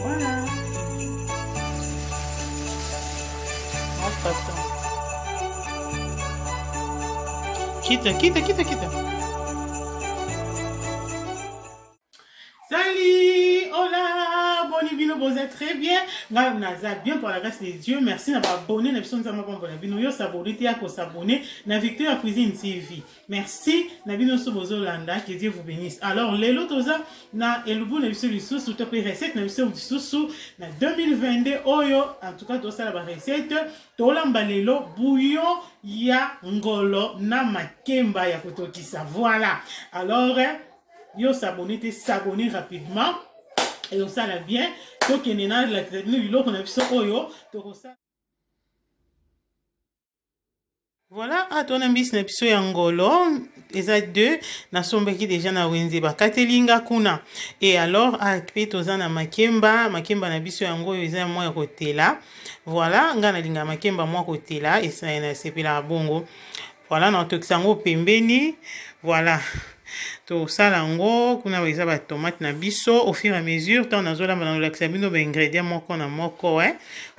Voilà. Quitte. Salut, hola, boni bino, vous êtes très bien. Nga naza bien par la grâce de Dieu. Merci d'avoir abonné. Na biso nzamba pour la bino yo s'abonner te ko s'abonner na Victoire Cuisine TV. Merci na bino so bozolanda, que Dieu vous bénisse. Alors lelo toza na elubu na biso lisusu to pe recette na biso lisusu na 2022 oyo en tout cas to sala ba recette to lamba lelo bouillon ya ngolo na makemba ya kotokisa. Voilà. Alors yo s'abonner rapidement et ça la bien to kenena la crédit qu'on a vu oyo to ça. Voilà, à ton ambis na biso ya ngolo eza 2 na sombeki déjà na wenze ba katelinga kuna et alors a pe toza na makemba na biso ya ngoyo eza mo ya kotela. Voilà, nga na linga makemba mo kotela et ça na sepela bongo. Voilà, na tokisa ngo pembeni. Voilà. To salango kuna weza ba tomate na biso au fur et à mesure tant nazola na laksa bino ba ingrédients moko na moko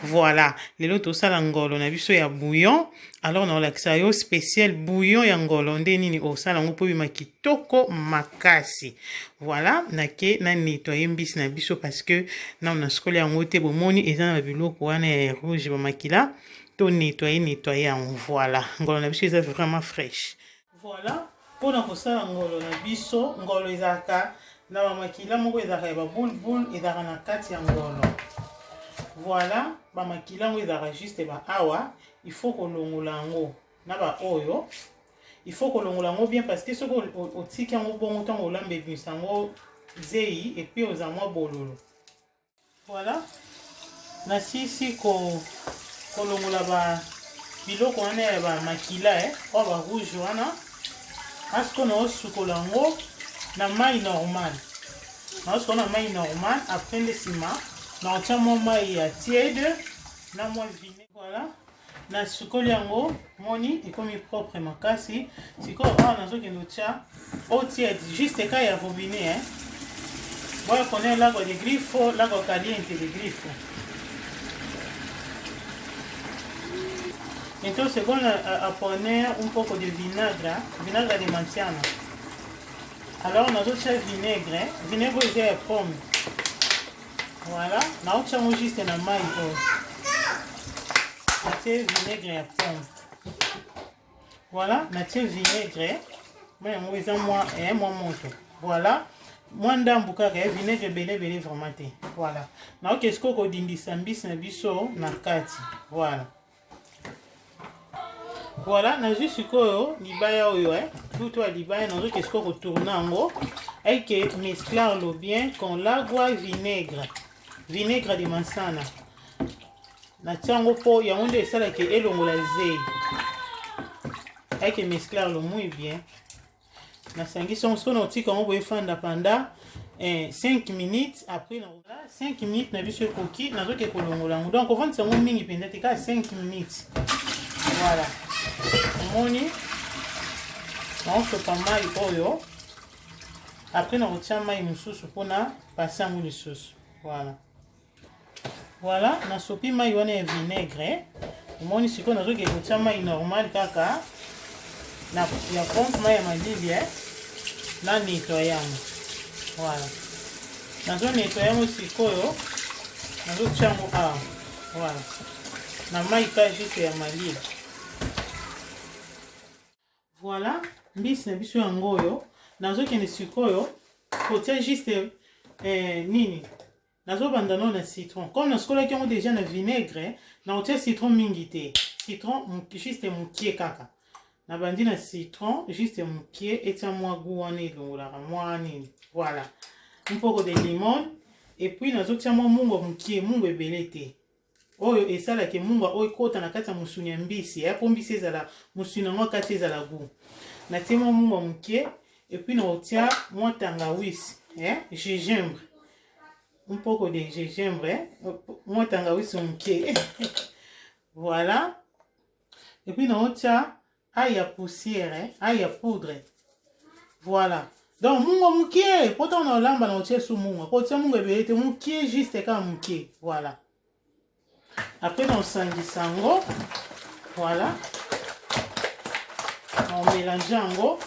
voilà lelo to salangolo na biso ya bouillon alors na laksa yo spécial bouillon ya ngolo nde nini o salango po bima kitoko makasi voilà na ke na nettoyer mbisi na biso parce que na skole yango te bomoni eza na biloko wana ya rouge ba makila to nettoyer en voilà ngolo na biso eza vraiment fraîche voilà. Pour nous faire ngolo na biso ngolo ezaka na ba makila moko ezaka ba boule ezaka na kati ya ngolo. Voilà, ba makila ngo ezaka juste ba awa, il faut ko longola ngo na ba oyo. Il faut ko longola ngo bien parce que ce ko otika ngo bongo tango lambe bisango zei et puis aux amoi bololo. Voilà. Na sisi ko longola ba biloko wana ba makila o ba rouge wana. Parce qu'on a aussi colango na mai normal. Parce qu'on a mai normal après le ciment, na on tient mon mai à tiède, na moi vinaigre voilà. Na sukolango moni et comme propre makasi, si quoi on a zo que nous tient au tiède juste quand il y a robinet Voilà qu'on est là de grifo, là caliente de grifo. Entonces voy a poner un poco de vinagre de manzana. Alors nosotros vinaigre es de pomme. Voilà, nosotros juste en maïs. C'est vinaigre à pomme. Voilà, notre vinaigre, mais moi voilà, moi ndambuka vinaigre belé vraiment. Voilà. Na qu'est-ce qu'on dit sambis na biso na kati. Voilà. Voilà, na juste koyo libaya oyo tout toi libaya na qu'est-ce qu'on retourne ngo et que mescler le bien con l'agua vinaigre de manzana na tiango po ya onde sala ke elongola zei et que mescler le muy bien na sangi son ce qu'on otika ngo boye fanda pendant 5 minutes après na 5 minutes na biso koki na ke kolongola donc on va ntsamo mingi penda te ka 5 minutes voilà. Moni, on se prend maï oyo. Après, on retient maï moussous pour passer à la sauce. Voilà. Voilà, on a sopi maï on est vinaigre. Moni, c'est qu'on a retient maï normal kaka. Na ya pompe maï malili na nettoyer. Voilà. Na zo nettoyer aussi koyo. Na zo tient voilà. Na maï ka juste ya malili. Voilà, mbisi na biso yango oyo nazo kende sikoyo kotia juste nini nazo bandano na citron comme naskola ki yango déjà na vinaigre na otia citron mingi te citron juste mokie kaka na bandi na citron juste mokie etia mwa goût wana elongolaka mwa nini voilà un peu de limon et puis nazo tia mwa mungo mokie mungo ebele te oyo esalaki munga oyo kota na kati ya musuni ya mbisi po mbisi ezala musuni yango kati ezala gu natie mwa munga mokie et puis na otia mwa tangawizi gingembre un poco de gingembre mwa tangawizi mokie voilà et puis na otia ail ya poussière ail ya poudre Voilà. Donc, mungo mukie. Pourtant, on a lamba na otie sous mungo. Quand tu as mungo ebele, mukie juste comme mukie. Voilà. Après, on sangi sango. Voilà. On mélange ango.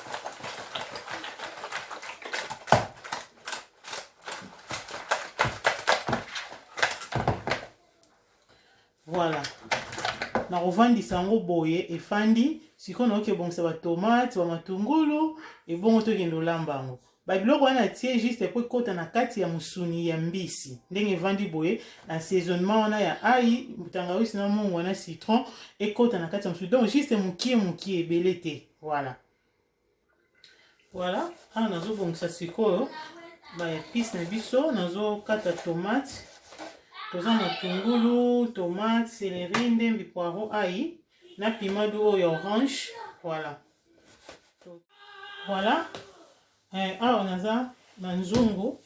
Voilà. Na rovandisa yango boye efandi sikoyo na okebongisa batomate bamatungulu ebongo tokende olamba yango babiloko wana tie juste po ekota na kati ya musuni ya mbisi ndenge evandi boye assaisonnement wana ya ai tangawisi na mungu wana citron ekota na kati ya musuni donc juste mukie ebele te voilà voilà awa nazobongisa sikoyo baepice na biso nazokata tomate toza matungulu, tomate, céleri, ndembi, poireau, ail, na piment oyo orange, voilà. Voilà. Awa naza na nzungu.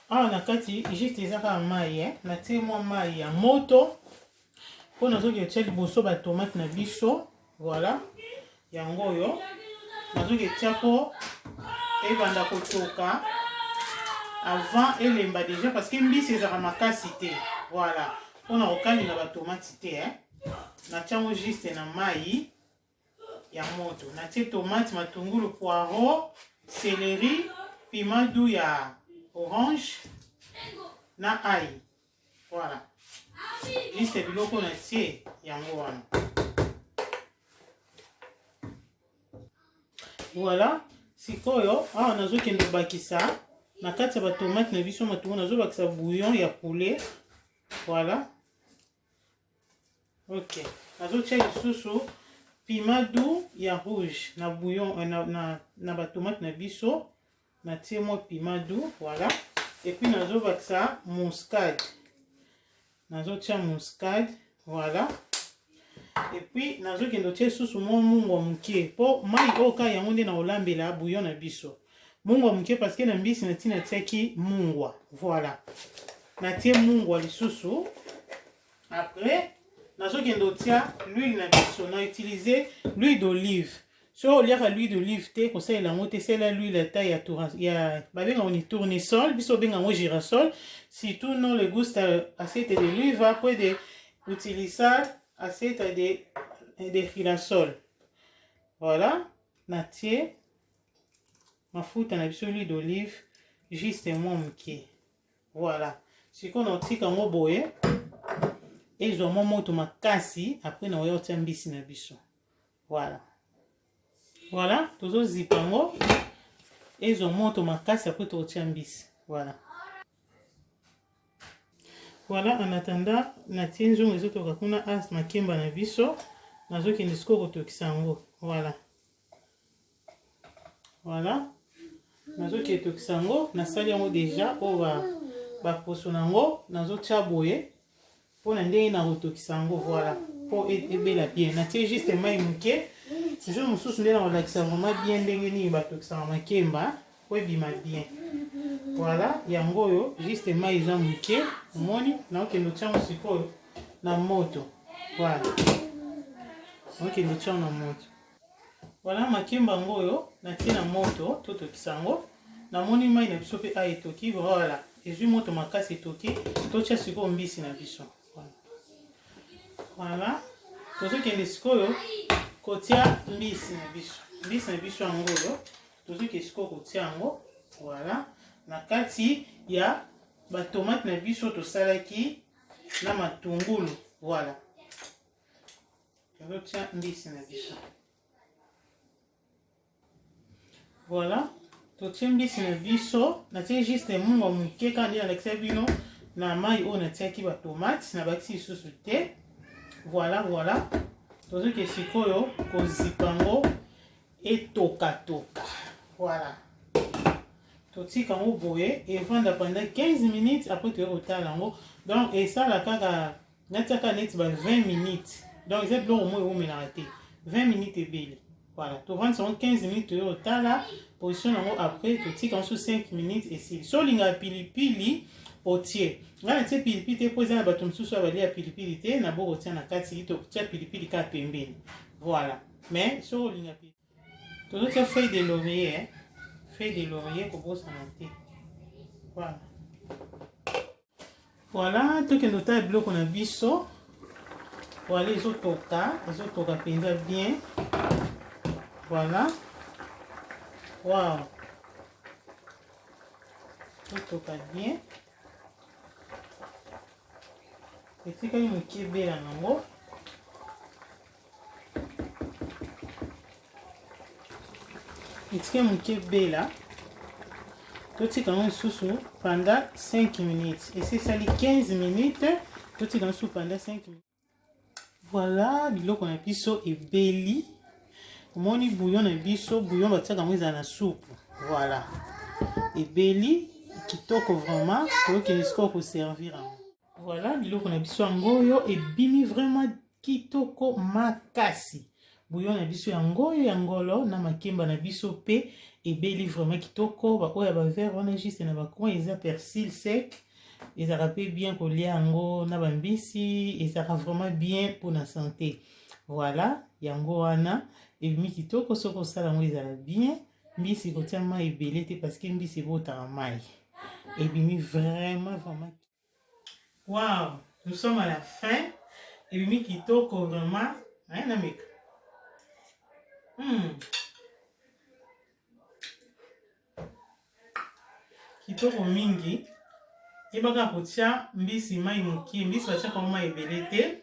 Awa na kati juste ezaka mai, na tie mwa mai ya moto. Po nazoki etia liboso ba tomate na biso, voilà. Yango oyo nazoki etia po ebanda kotoka. Avant elemba déjà parce que mbisi ezaka makasi te voilà on a okalinga ba tomate te na tiango juste na mai ya moto na tie tomate matungulu poireau céleri piment doux ya orange na ail voilà juste biloko na tie yango wana voilà sikoyo awa nazokende bakisa na kati ya tomate na biso matungulu nazobakisa bouillon ya poulet voilà ok nazotia lisusu piment doux ya rouge na bouillon na tomate na biso natie mwa piment doux voilà et puis nazobakisa muscade nazotia muscade voilà et puis nazokende otia lisusu mwa mungu mukie po mai oka yango nde na olambela bouillon na biso mungwa muke parce que na mbisi natina tiaki mungwa voilà natie mungwa lisusu après nazokende tia l'huile na biso na utiliser l'huile d'olive so oliaka l'huile d'olive te kosalela yango te sela l'huile ata ya babenga oni tournesol biso benga ngo girasol surtout non le goût aceite de l'huile après de utiliser aceite de girasol voilà natie mafuta na biso l'huile d'olive juste mwa muke voilà sikoyo naotika yango boye ezwa mwa moto makasi après na oya otia mbisi na biso voilà voilà tozozipa yango ezwa moto makasi après tokotia mbisi voilà voilà en attendant natie nzungu ezotoka kuna as makemba na biso nazokende sikoyo kotokisa yango voilà voilà nazoki etokisa yango nasali yango deja oyo baposo nango nazotia boye mpona ndenge na kotokisa yango voilà mpo ebela bien natie juste mai muke jour mosusu nde na kolakisa vraiment bien ndenge nini batokisaka makemba po ebima bien voilà yango oyo juste mai eza muke omoni naokende otiango sikoyo na moto voilà naokende otiango na moto voilà makemba yango oyo natie na moto totokisa yango namoni mai na biso mpe etoki voilà ezwi moto makasi etoki totia sikoyo mbisi na biso voilà tozokende sikoyo kotia mbisi na biso yango oyo tozokende sikoyo kotia yango voilà na kati ya batomate na biso tosalaki na matungulu voilà tozotia mbisi na biso voilà totie mbisi na biso natie juste mungu muke kaka nde nalakisa bino na mai oyo natiaki batomate na bakisi lisusu te voilà voilà tozoke sikoyo kozipa yango etokatoka voilà totika yango boye evanda pendant 15 minutes après toye kotala yango donc esala kaka natiaka neti ba 20 minutes donc eza biloko moi ewomelaka te 20 minutes ebele voilà tovandisa yango 15 minutes toye kotala position yango après totika yango 5 minutes esili so olingaka pilipili otie nga natie pilipili te po eza na bato mosusu abalia pilipili te na boko otia na kati totia pilipili kaka pembeni voilà mais so olinga pilipili tozotia feuille de laurier feuille de laurier kobosana te. Voilà. Voilà, tokende otala biloko na biso. Voilà, ezotoka penza bien. Voilà. Wow. Ezotoka bien. Etikali moke ebela nango. Etikali moke ebela. Totika yango lisusu pendant 5 minutes. Et c'est ça les 15 minutes. Totika yango pendant 5 minutes. Voilà, biloko na biso ebeli. Omoni bouillon na biso, bouillon batiaka yango eza na soupe. Voilà. Ebeli kitoko vraiment, toke esiko ko servir yango. Voilà, biloko na biso yango oyo ebimi vraiment kitoko makasi. Bouillon na biso yango oyo ya ngolo na makemba na biso pe ebeli vraiment kitoko. Ba oya ba verre wana juste na ba coin eza persil sec. Ezaka pe bien kolia yango na bambisi, ezaka vraiment bien pour la santé. Voilà, yango wana ebimi kitoko soko sala yango ezala bien. Mbisi kotia mai ebele te parce que mbisi ebotaka mai. Ebimi vraiment. Wow, nous sommes à la fin. Ebimi kitoko vraiment. Hein, Namik? Kitoko mingi. Ebaka kotia mbisi mai mokie, mbisi batiaka mai ebele te.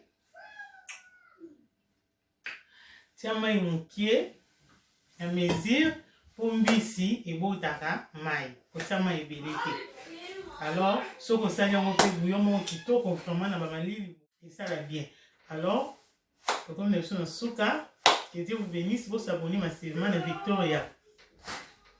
Tia mai mokie ya mesure pour mbisi ebotaka mai. Kotia mai ebele te. Alors, ce qu'on sait en fait bouillon mon kitoko vraiment na ba malili et ça va bien. Alors, comme nous sommes en souka, que Dieu vous bénisse, vous abonnez massivement à Victoria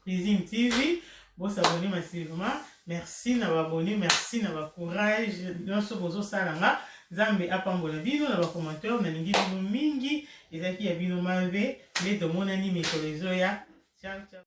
Cuisine TV, vous abonnez massivement. Merci na abonné, merci na ba courage. Nous sommes aux salanga. Zambe apambola bino na ba commentaire na lingi bino mingi ezaki ya bino mabe mais to monani mikolo ezoya. Ciao ciao.